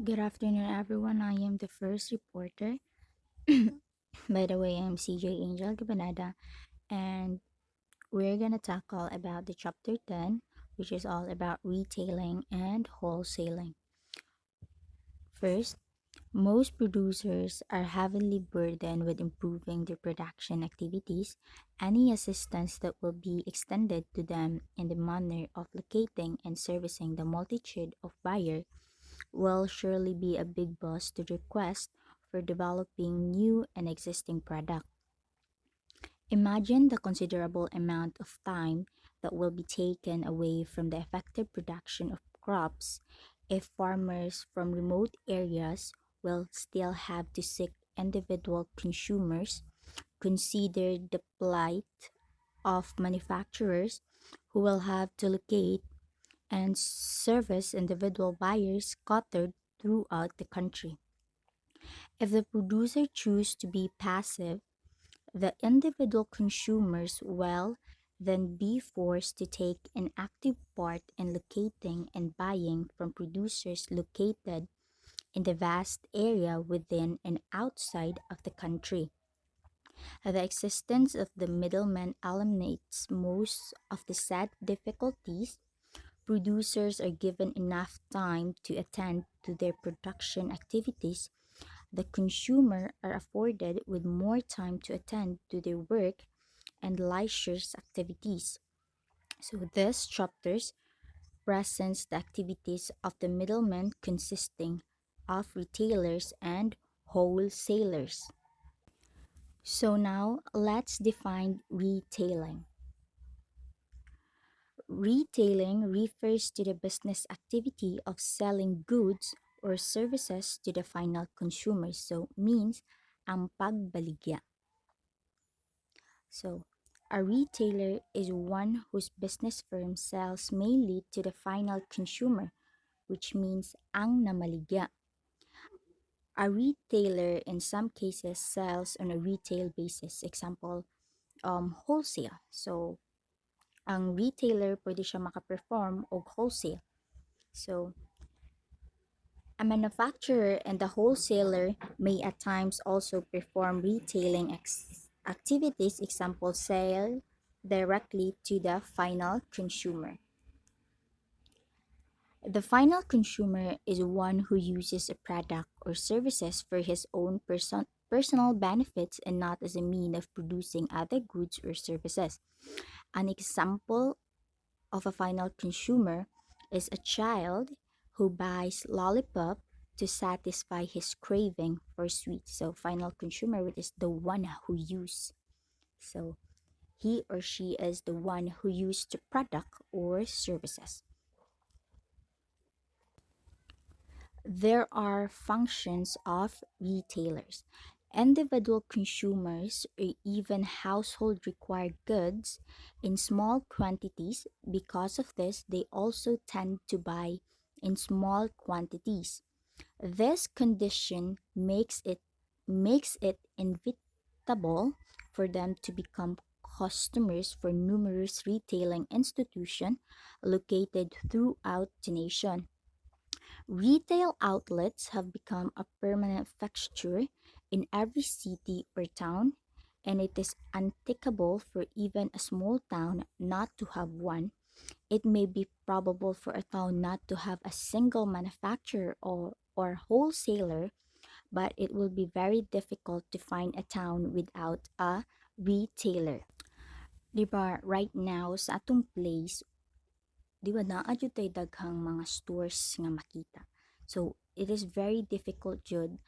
Good afternoon, everyone. I am the first reporter. By the way, I'm CJ Angel Cabanada, and we're gonna tackle about the chapter 10, which is all about retailing and wholesaling. First, most producers are heavily burdened with improving their production activities. Any assistance that will be extended to them in the manner of locating and servicing the multitude of buyers will surely be a big boost to the request for developing new and existing products. Imagine the considerable amount of time that will be taken away from the effective production of crops if farmers from remote areas will still have to seek individual consumers. Consider the plight of manufacturers who will have to locate and service individual buyers scattered throughout the country. If the producer chooses to be passive, the individual consumers will then be forced to take an active part in locating and buying from producers located in the vast area within and outside of the country. The existence of the middleman eliminates most of the said difficulties. Producers are given enough time to attend to their production activities. The consumer are afforded with more time to attend to their work and leisure activities. So this chapters presents the activities of the middlemen consisting of retailers and wholesalers. So now let's define retailing. Retailing refers to the business activity of selling goods or services to the final consumer. So means ang pagbaligya. So a retailer is one whose business firm sells mainly to the final consumer, which means ang namaligya. A retailer in some cases sells on a retail basis. Example, wholesale. So ang retailer pwede siya makaperform og wholesale. So a manufacturer and the wholesaler may at times also perform retailing activities, example, sale directly to the final consumer. The final consumer is one who uses a product or services for his own personal benefits and not as a mean of producing other goods or services. An example of a final consumer is a child who buys lollipop to satisfy his craving for sweets. So final consumer is the one who use. So he or she is the one who used the product or services. There are functions of retailers. Individual consumers or even household require goods in small quantities. Because of this, they also tend to buy in small quantities. This condition makes it inevitable for them to become customers for numerous retailing institutions located throughout the nation. Retail outlets have become a permanent fixture in every city or town, and it is unthinkable for even a small town not to have one. It may be probable for a town not to have a single manufacturer or wholesaler, but it will be very difficult to find a town without a retailer. Di ba, right now sa atong place, di ba naa jud tay daghang mga stores nga makita. So it is very difficult jud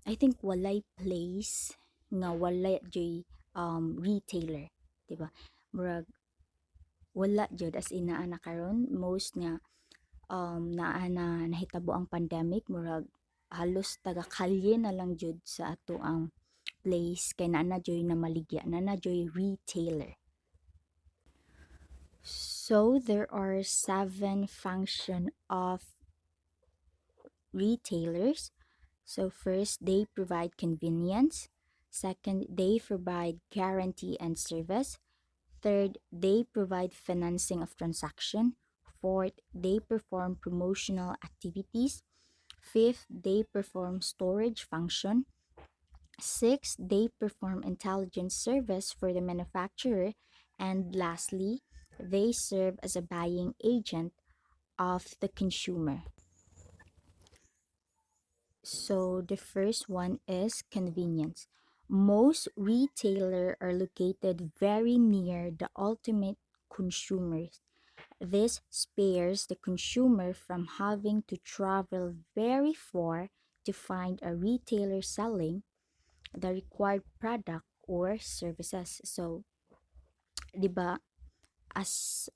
I think walay place nga walay joy retailer, di ba? Murag wala jud as in naa na karon most nga naa na nahitabo ang pandemic, murag halos taga kalye na lang jud sa ato ang place kay naa na joy na maligya na na joy retailer. So there are seven function of retailers. So first, they provide convenience. Second, they provide guarantee and service. Third, they provide financing of transaction. Fourth, they perform promotional activities. Fifth, they perform storage function. Sixth, they perform intelligence service for the manufacturer. And lastly, they serve as a buying agent of the consumer. So the first one is convenience. Most retailers are located very near the ultimate consumers. This spares the consumer from having to travel very far to find a retailer selling the required product or services. So, 'di ba, as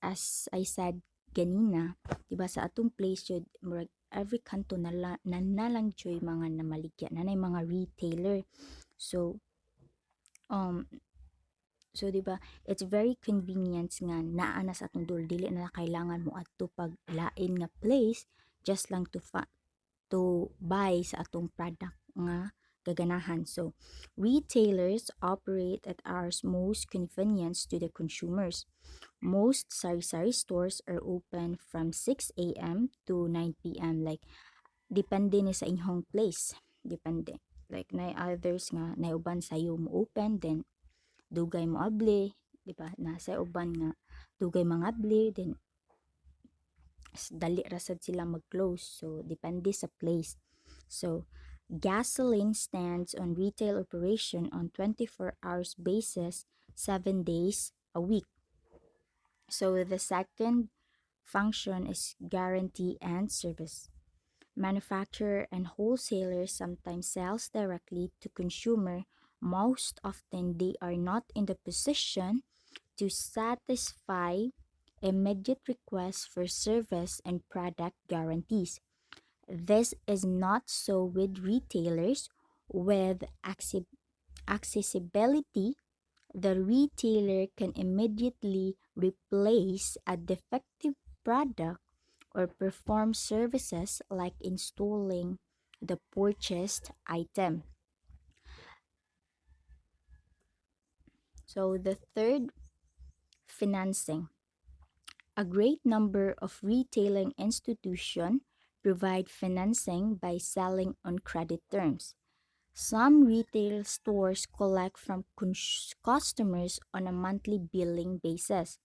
I said ganina, 'di ba sa atong place jud murag every kanto na lang joy mga namaligya na mga retailer. So, um so 'di ba, it's very convenient nga naa na sa atong dul dili na kailangan mo adto pag lain nga place just lang to buy sa atong product nga gaganahan. So, retailers operate at hours most convenience to the consumers. Most sari-sari stores are open from 6 a.m. to 9 p.m. Like, depende ni sa inyong place. Depende. Like, na others nga, na uban sa'yo mo open, then dugay mo abli. Diba? Nasa uban nga, dugay mga abli, then dali rasad sila mag-close. So, depende sa place. So, gasoline stands on retail operation on 24 hours basis, 7 days a week. So, the second function is guarantee and service. Manufacturer and wholesalers sometimes sells directly to consumer. Most often, they are not in the position to satisfy immediate requests for service and product guarantees. This is not so with retailers. With accessibility, the retailer can immediately replace a defective product or perform services like installing the purchased item. So the third, financing. A great number of retailing institutions provide financing by selling on credit terms. Some retail stores collect from customers on a monthly billing basis.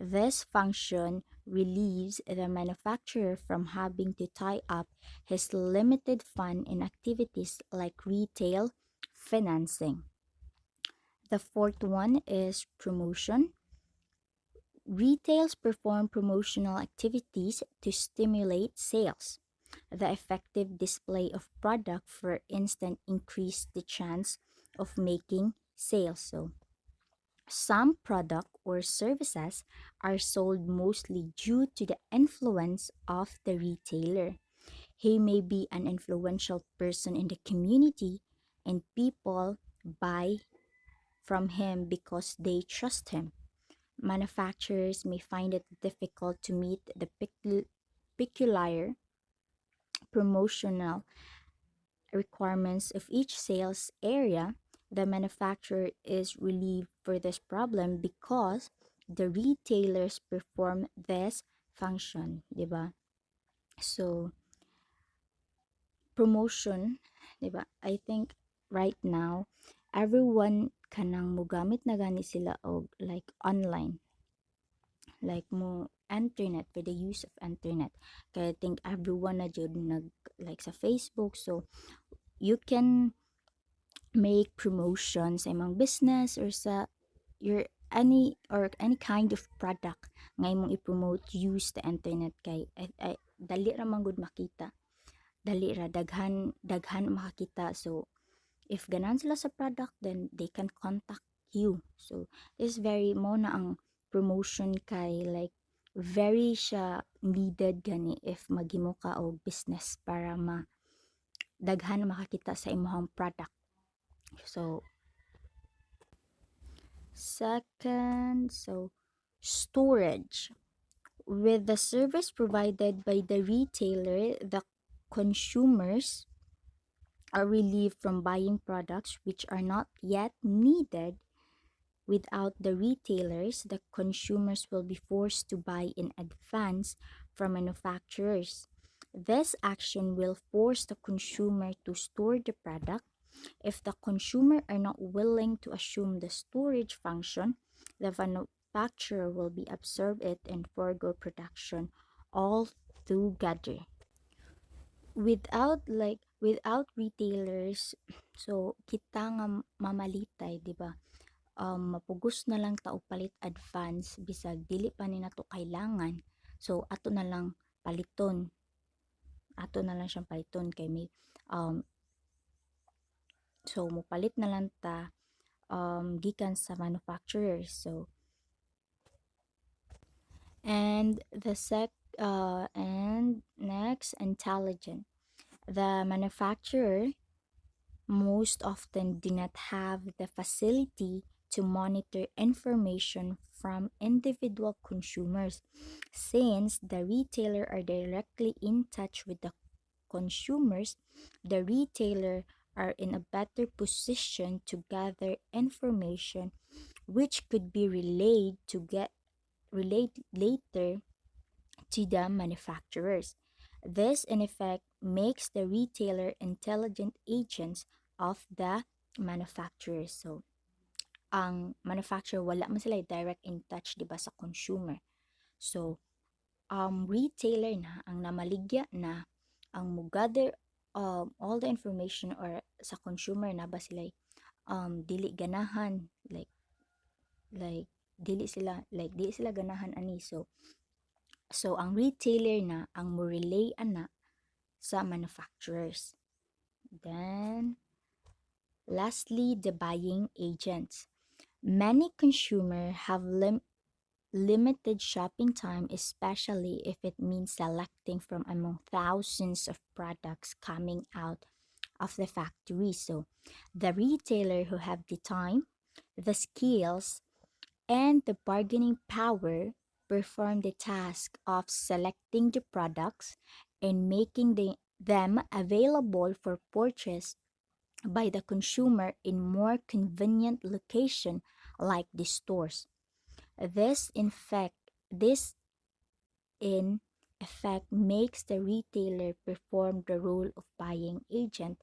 This function relieves the manufacturer from having to tie up his limited fund in activities like retail financing. The fourth one is promotion. Retails perform promotional activities to stimulate sales. The effective display of product, for instance, increase the chance of making sales. So, some product or services are sold mostly due to the influence of the retailer. He may be an influential person in the community, and people buy from him because they trust him. Manufacturers may find it difficult to meet the peculiar promotional requirements of each sales area. The manufacturer is relieved for this problem because the retailers perform this function, 'di ba? So, promotion, 'di ba? I think right now everyone kanang mogamit na gani sila og like online, like mo internet, for the use of internet. Kaya I think everyone na jud nag like sa Facebook, so you can make promotions sa imong business or sa your any kind of product nga imong i-promote, use the internet. Kay dali ra man gud makita, dali ra, daghan makakita. So if ganan sila sa product, then they can contact you. So this very mo na ang promotion, kay like very siya needed gani if maghimo ka og business para daghan makakita sa imong product. So second, so storage. With the service provided by the retailer, the consumers are relieved from buying products which are not yet needed. Without the retailers, the consumers will be forced to buy in advance from manufacturers. This action will force the consumer to store the product. If the consumer are not willing to assume the storage function, the manufacturer will be absorb it and forego production altogether. Without retailers, so kita nga mamalitay, di ba? Mapugos na lang ta og palit advance bisag dili pa ni nato kailangan. So ato na lang paliton, ato na lang siyang paliton kay may um so mopalit na lang ta gikan sa manufacturers. So and next, intelligent. The manufacturer most often do not have the facility to monitor information from individual consumers, since the retailer are directly in touch with the consumers. The retailer are in a better position to gather information which could be relayed later to the manufacturers. This, in effect, makes the retailer intelligent agents of the manufacturers. So, ang manufacturer, wala man sila direct in touch, di ba, sa consumer. So, retailer na, ang namaligya na, ang mugather all the information or sa consumer na ba sila dili ganahan, like dili sila ganahan ani. So ang retailer na ang mo relay ana sa manufacturers. Then lastly, the buying agents. Many consumers have limited shopping time, especially if it means selecting from among thousands of products coming out of the factory. So the retailer who have the time, the skills, and the bargaining power perform the task of selecting the products and making them available for purchase by the consumer in more convenient location like the stores. This in effect makes the retailer perform the role of buying agent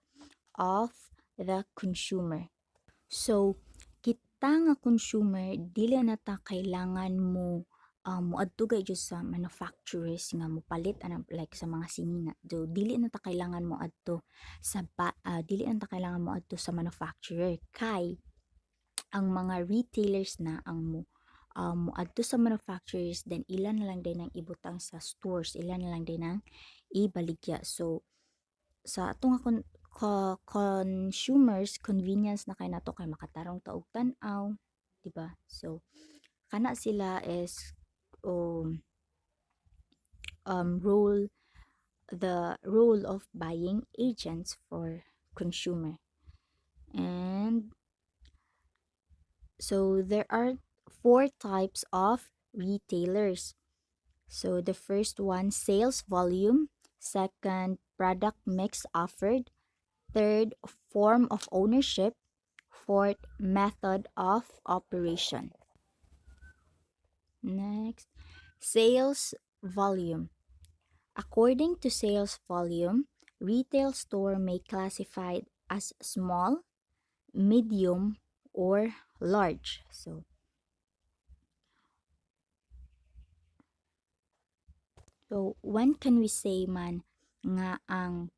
of the consumer. So, kita nga consumer, dili na ta kailangan mo moadto gay jud sa manufacturers nga mopalit anang like sa mga sinina. Do dili na ta kailangan mo adto dili na ta kailangan mo adto sa manufacturer kay ang mga retailers na ang moadto sa manufacturers, then ilan na lang din ang ibutang sa stores, ilan na lang din ang ibaligya. So sa atong consumers convenience na kay nato kay makatarong ta og tan-aw, di ba? So kana sila is um, role the role of buying agents for consumer. And so there are four types of retailers. So the first one, sales volume. Second, product mix offered. Third, form of ownership. Fourth, method of operation. Next, sales volume. According to sales volume, retail store may classify as small, medium, or large. So when can we say man nga ang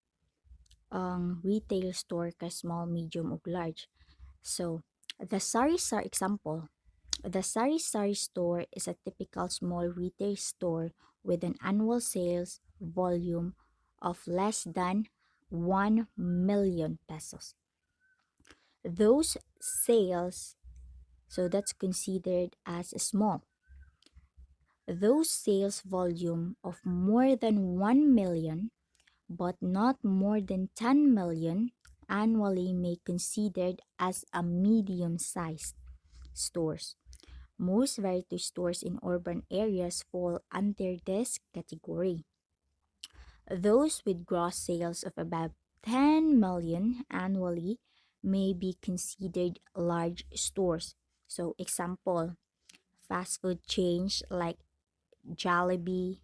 retail store ka small, medium, ug large? So the sari-sari example, the sari-sari store is a typical small retail store with an annual sales volume of less than 1 million pesos. Those sales, so that's considered as small. Those sales volume of more than 1 million but not more than 10 million annually may considered as a medium-sized stores. Most variety stores in urban areas fall under this category. Those with gross sales of about 10 million annually may be considered large stores. So example, fast food chains like Jollibee,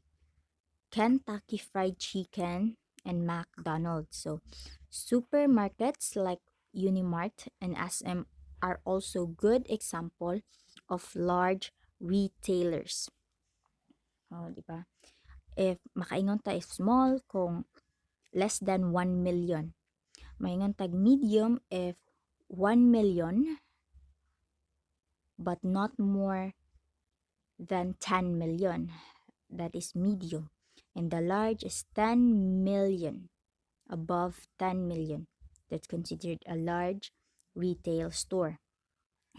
Kentucky Fried Chicken, and McDonald's. So, supermarkets like Unimart and SM are also good example of large retailers. Oh, di ba? If makaingon ta if small kung less than 1 million. Maingon tag medium if 1 million but not more than 10 million. That is medium. And the large is 10 million, above 10 million. That's considered a large retail store.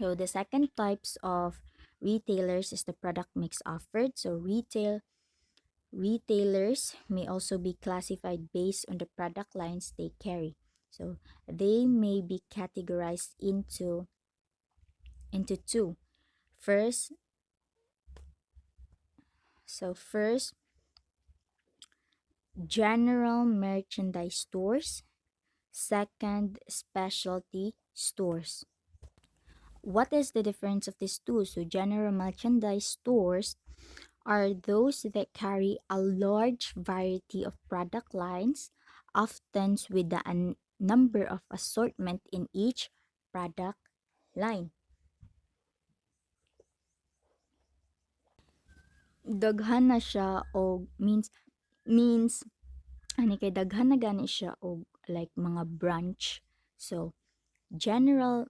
So the second types of retailers is the product mix offered. So retailers may also be classified based on the product lines they carry. So they may be categorized into two. First, first, general merchandise stores. Second, specialty stores. What is the difference of these two? So general merchandise stores are those that carry a large variety of product lines, often with a number of assortment in each product line. Daghan na siya o means ani kay daghan na gani siya og like mga branch. So general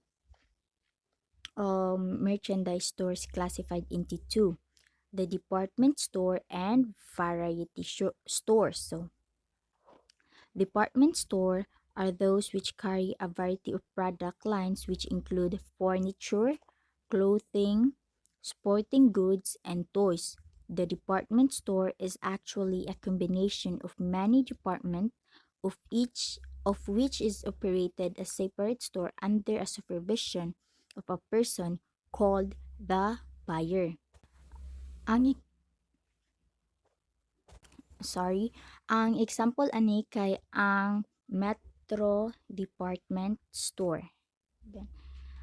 merchandise stores classified into two: the department store and variety stores. So department store are those which carry a variety of product lines which include furniture, clothing, sporting goods, and toys. The department store is actually a combination of many departments of each of which is operated as separate store under a supervision of a person called the buyer. Ang sorry, ang example ani kay ang Metro Department Store. Then,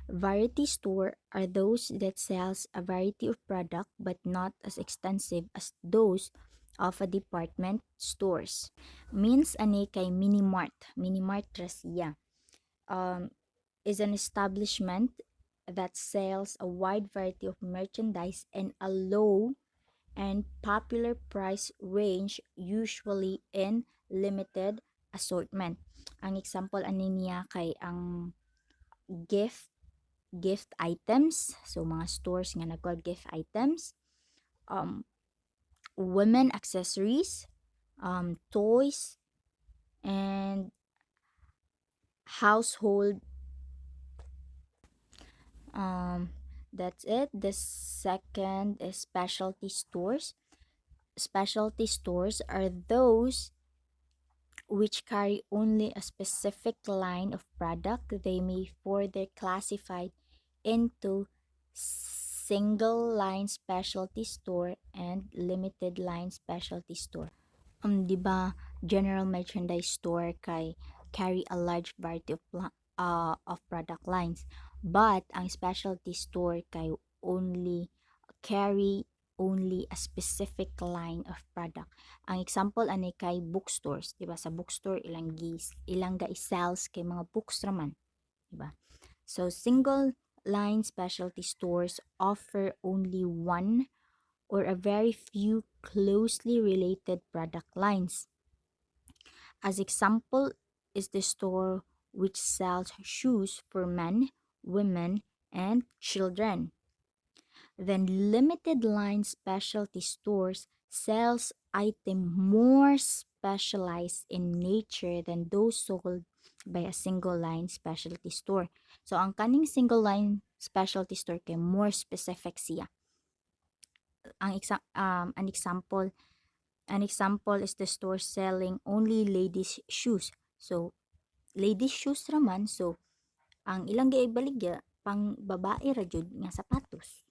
variety store are those that sells a variety of product but not as extensive as those of a department stores. Means ani kay mini mart. Mini mart ra siya. Is an establishment that sells a wide variety of merchandise and a low and popular price range, usually in limited assortment. Ang example ani niya kay ang gift gift items, so mga stores nga nagkuha gift items, um women accessories, toys, and household. That's it. The second is specialty stores. Specialty stores are those which carry only a specific line of product. They may further classified into single line specialty store and limited line specialty store. 'Di ba, general merchandise store kay carry a large variety of product lines. But ang specialty store kay only carry only a specific line of product. Ang example ani kay bookstores, 'di ba? Sa bookstore ilang ga sells kay mga books raman, 'di ba? So single line specialty stores offer only one or a very few closely related product lines. As example is the store which sells shoes for men, women, and children. Then limited line specialty stores sells item more specialized in nature than those sold by a single line specialty store. So ang kaning single line specialty store kay more specific siya. An example is the store selling only ladies shoes. So ladies shoes raman, so ang ilang gibaligya pang babae ra jud nga sapatos.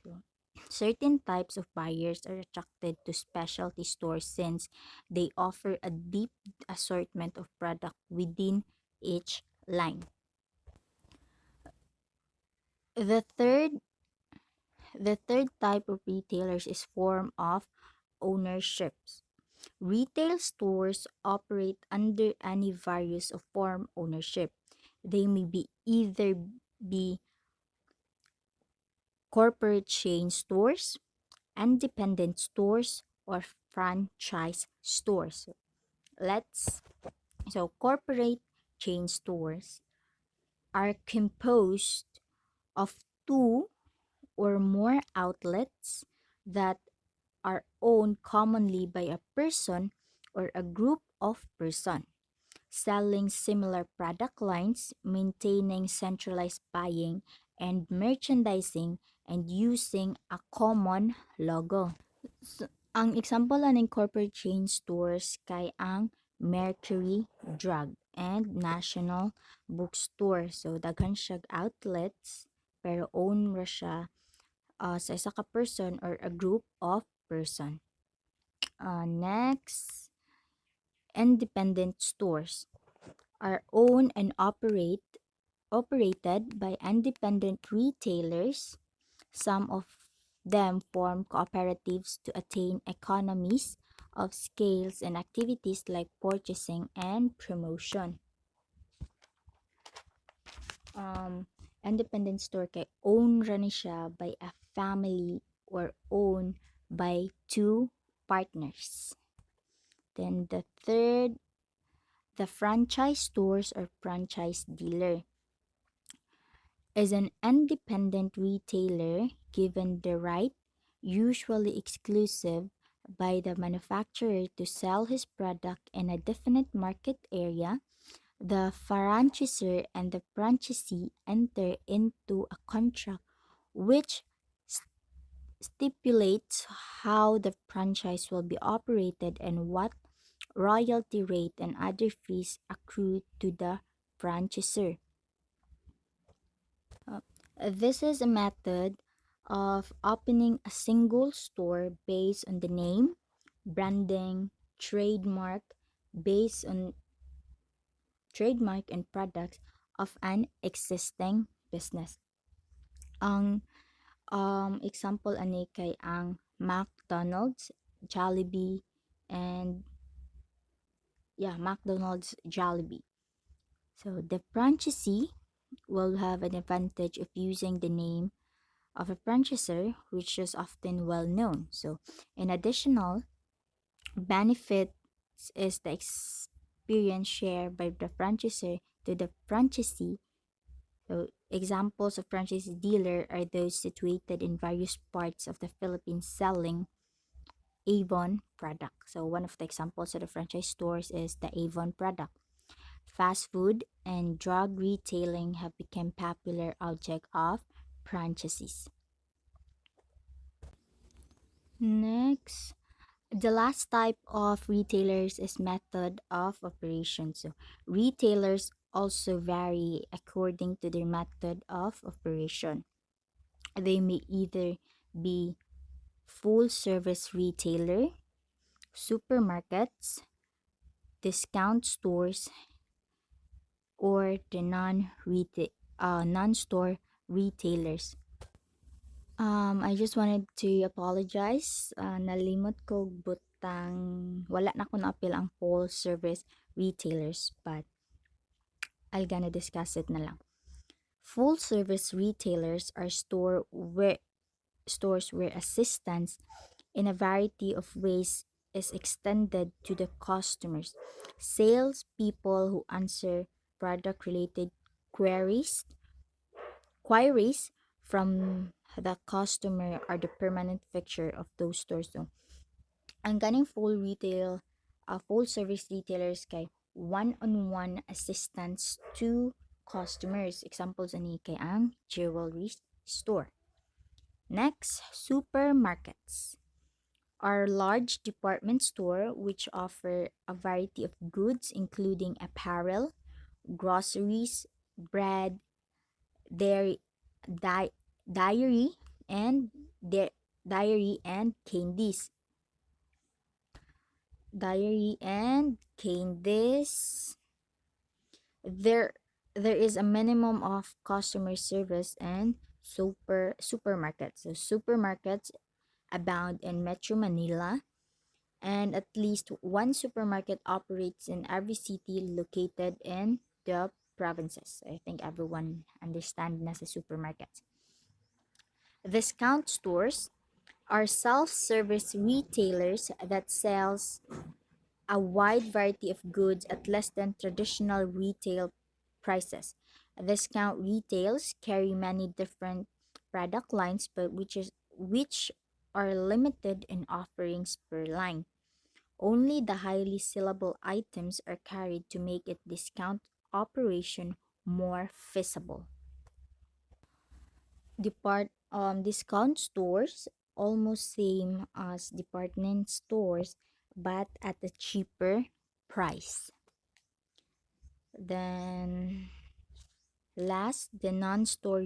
So, certain types of buyers are attracted to specialty stores since they offer a deep assortment of product within each line. The third the third type of retailers is form of ownerships. Retail stores operate under any various of form ownership. They may be either be corporate chain stores, independent stores, or franchise stores. Let's so corporate chain stores are composed of two or more outlets that are owned commonly by a person or a group of person, selling similar product lines, maintaining centralized buying and merchandising, and using a common logo. So, ang example ng corporate chain stores kay ang Mercury Drug and National Bookstore. So, daghan siya outlets pero own ra siya sa isa ka person or a group of person. Next, independent stores are owned and operated by independent retailers. Some of them form cooperatives to attain economies of scales and activities like purchasing and promotion. Um, Independent store kay own ra ni siya by a family or owned by two partners. Then the third, the franchise stores or franchise dealer is an independent retailer given the right, usually exclusive, by the manufacturer to sell his product in a definite market area. The franchisor and the franchisee enter into a contract which stipulates how the franchise will be operated and what royalty rate and other fees accrue to the franchisor. Uh, this is a method of opening a single store based on the name, branding, trademark, based on trademark and products of an existing business. Ang example ani kay ang McDonald's, Jollibee, and yeah, McDonald's, Jollibee. So the franchisee will have an advantage of using the name of a franchisor, which is often well known. So, an additional benefit is the experience shared by the franchisor to the franchisee. So, examples of franchise dealer are those situated in various parts of the Philippines selling Avon product. So, one of the examples of the franchise stores is the Avon product. Fast food and drug retailing have become popular object of franchises. Next, the last type of retailers is method of operation. So, retailers also vary according to their method of operation. They may either be full service retailer, supermarkets, discount stores, or the non-store retailers. I just wanted to apologize. Nalimot ko butang wala na ko na-appeal ang full service retailers, but I'll gonna discuss it na lang. Full service retailers are stores where assistance in a variety of ways is extended to the customers. Sales people who answer product related queries queries from the customer are the permanent fixture of those stores. So, ang ganing full service retailers kay one-on-one assistance to customers. Examples ani kay ang jewelry store. Next, supermarkets are large department store which offer a variety of goods including apparel, groceries, bread, dairy, di- diary, and diary and candies. Diary and candies. There there is a minimum of customer service and supermarkets. So supermarkets abound in Metro Manila and at least one supermarket operates in every city located in the provinces. I think everyone understands na sa supermarkets. Discount stores are self-service retailers that sells a wide variety of goods at less than traditional retail prices. Discount retails carry many different product lines, but which are limited in offerings per line. Only the highly sellable items are carried to make it discount operation more feasible. Discount stores almost same as department stores but at a cheaper price. Then last, the non-store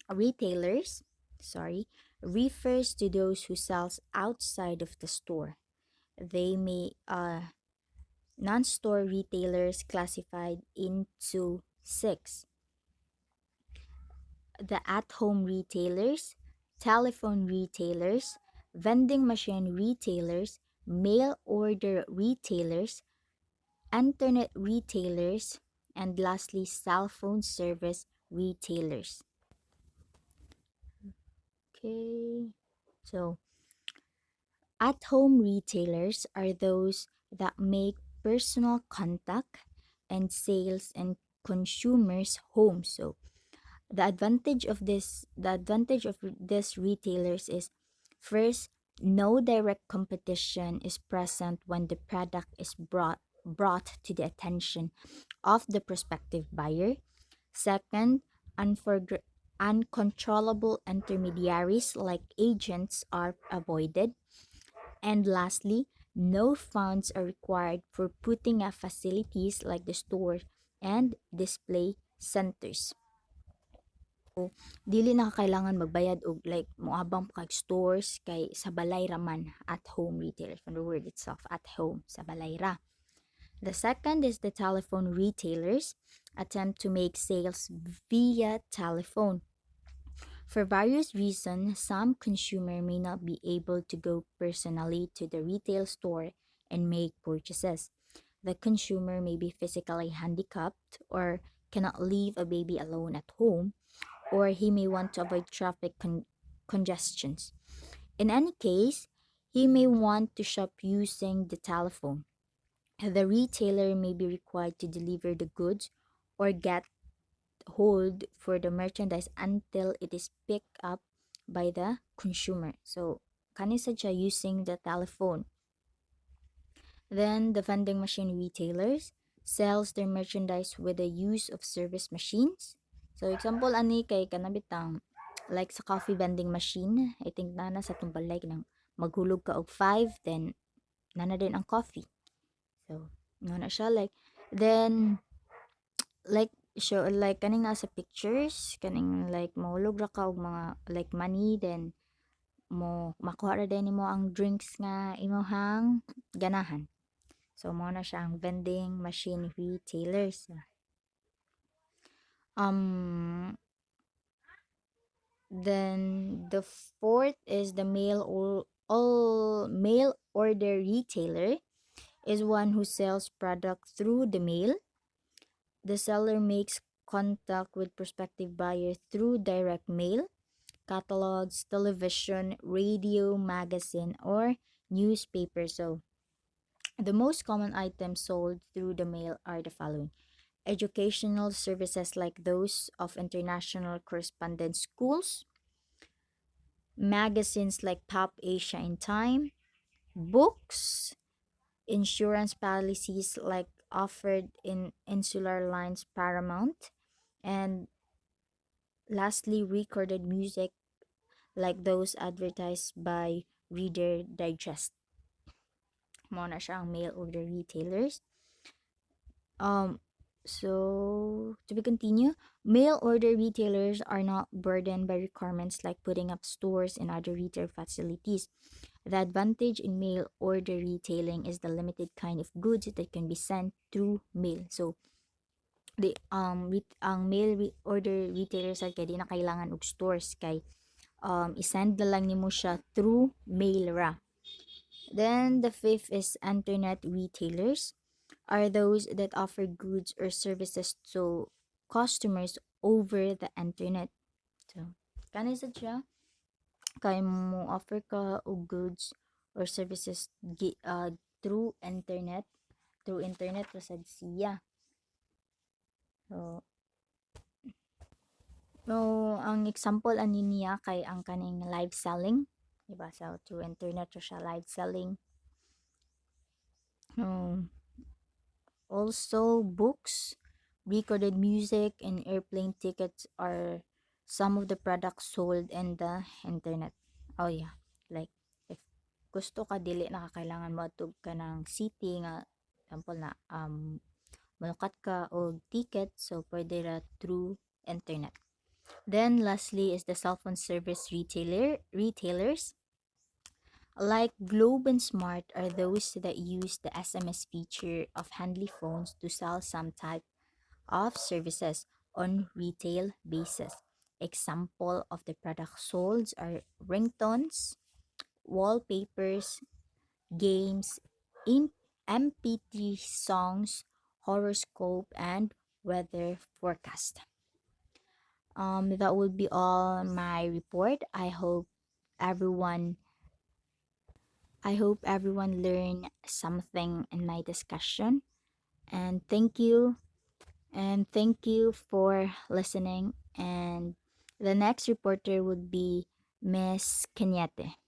retailers, sorry, refers to those who sells outside of the store. They may non-store retailers classified into six: the at-home retailers, telephone retailers, vending machine retailers, mail order retailers, internet retailers, and lastly, cell phone service retailers. Okay, so at home retailers are those that make personal contact and sales in consumers' homes. So the advantage of these retailers is, first, no direct competition is present when the product is brought to the attention of the prospective buyer. Second, uncontrollable intermediaries like agents are avoided. And lastly, no funds are required for putting up facilities like the store and display centers. Dili na kailangan magbayad og like moabang kag stores kay sa balay raman at home retailers from the word itself, at home sa balay ra. The second is the telephone retailers attempt to make sales via telephone. For various reasons, some consumer may not be able to go personally to the retail store and make purchases. The consumer may be physically handicapped or cannot leave a baby alone at home, or he may want to avoid traffic congestions. In any case, he may want to shop using the telephone. The retailer may be required to deliver the goods or get hold for the merchandise until it is picked up by the consumer. So, kanisa siya using the telephone. Then, the vending machine retailers sells their merchandise with the use of service machines. So, example, ani kay kanabitang like sa coffee vending machine, I think nana sa tumbalay ng maghulog ka og 5, then nana din ang coffee. So, na siya like, then like show like kaning nasa pictures kaning like mahulog ra ka og mga like money, then mo makuha ra din nimo ang drinks nga imong ganahan. So mo na siya ang vending machine retailers. Um then the fourth is the mail order retailer is one who sells product through the mail. The seller makes contact with prospective buyer through direct mail, catalogs, television, radio, magazine, or newspaper. So, the most common items sold through the mail are the following: educational services like those of international correspondence schools, magazines like Pop Asia in Time, books, insurance policies like offered in Insular Lines Paramount, and lastly, recorded music like those advertised by Reader Digest. Mo na siya ang mail order retailers. So to be continue, mail order retailers are not burdened by requirements like putting up stores and other retail facilities. The advantage in mail order retailing is the limited kind of goods that can be sent through mail. So ang order retailers ay kay di na kailangan og stores kay isend na lang nimo siya through mail ra. Then the fifth is internet retailers are those that offer goods or services to customers over the internet. So, kani sa siya, kay mo offer ka og goods or services through internet, pasad siya. So, no, ang example ani niya kay ang kaning live selling, diba? So, through internet siya live selling. No, also books, recorded music, and airplane tickets are some of the products sold in the internet. Oh yeah, like if gusto ka dili na kailangan mo atog ka ng city nga example na malukat ka og ticket, so pwede ra through internet. Then lastly is the cell phone service retailers like Globe and Smart are those that use the SMS feature of handy phones to sell some type of services on retail basis. Example of the products sold are ringtones, wallpapers, games, in MP3 songs, horoscope, and weather forecast. That would be all my report. Everyone I hope everyone learned something in my discussion. And thank you for listening. And the next reporter would be Miss Kenyete.